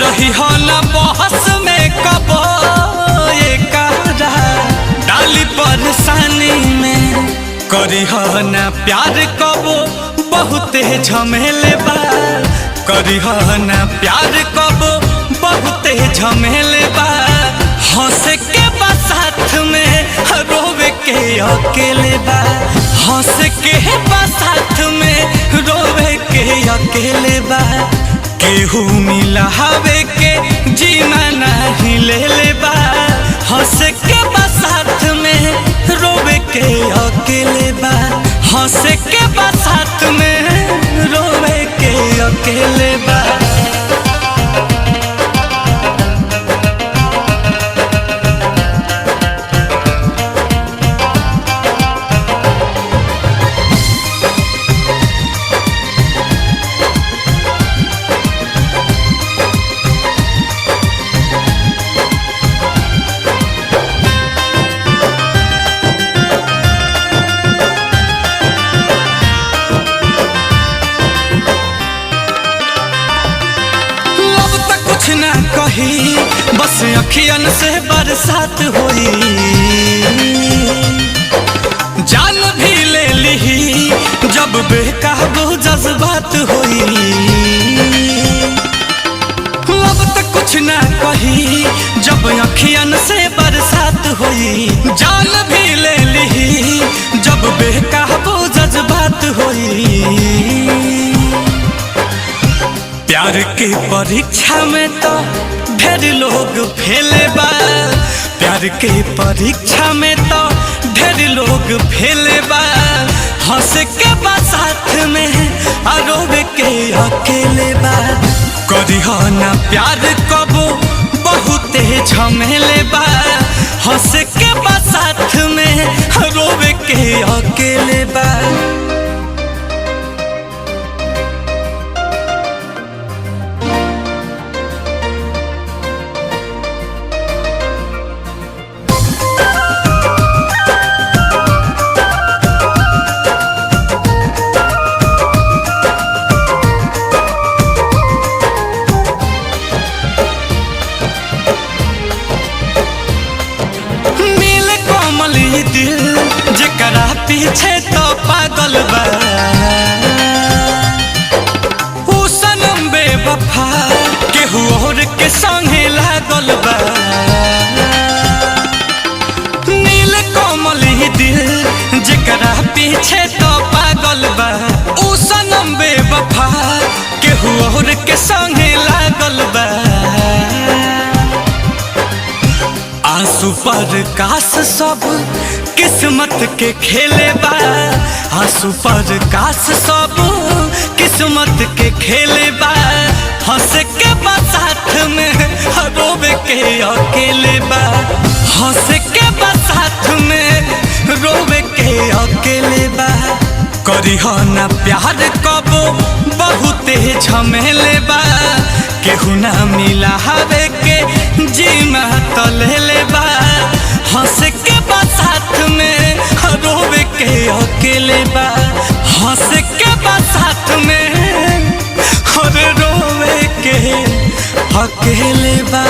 रही हो न बहस में कबो ये करा डाली परेशानी में करी हो न प्यार कबो बहुते झमेले बा करी हो न प्यार कबो बहुते झमेले बा हंस के बा साथ में रोवे के अकेले बा हंस के बा साथ में रोवे के अकेले बा केहू मिला हवे के जीना नहीं ले ले बा हंस के बा साथ में रोवे के अकेले बा हंस के बा साथ में रोवे के अकेले बा। ना कही बस अखियन से बरसात होई जान भी ले ली जब बेकाबू जज्बात होई अब तक कुछ ना कही जब अखियन से बरसात होई जान भी ले ली जब बेकाबू जज्बात होई प्यार के परीक्षा में तो ढेर लोग फेले बा प्यार के परीक्षा में तो ढेर लोग फेले बा हंस के बा साथ में रोवे के अकेले बा करी हो ना प्यार कबो बहुते झमेले बा हंस के बा साथ में रोवे के अकेले बा। दिल जकरा पीछे तो पागल बा ऊ सनम बेवफा केहू और के संगे लागल बा नील कोमल दिल जकरा पीछे तो पागल बा ऊ सनम बेवफा केहू और के संगे लागल बा आंसू पर काश सब किस्मत के खेले बा आंसू पर काश सब किस्मत के खेले बा हंस के बा साथ में रोवे के अकेले बा हंस के बा साथ में रोवे के अकेले बा करी हो ना प्यार कबो बहुते झमेले बा केहू ना मिला हवे के जीमा तो ले ले बा हंस के बा साथ में रोवे के अकेले बा हंस के बा साथ में और रोवे के अकेले बा।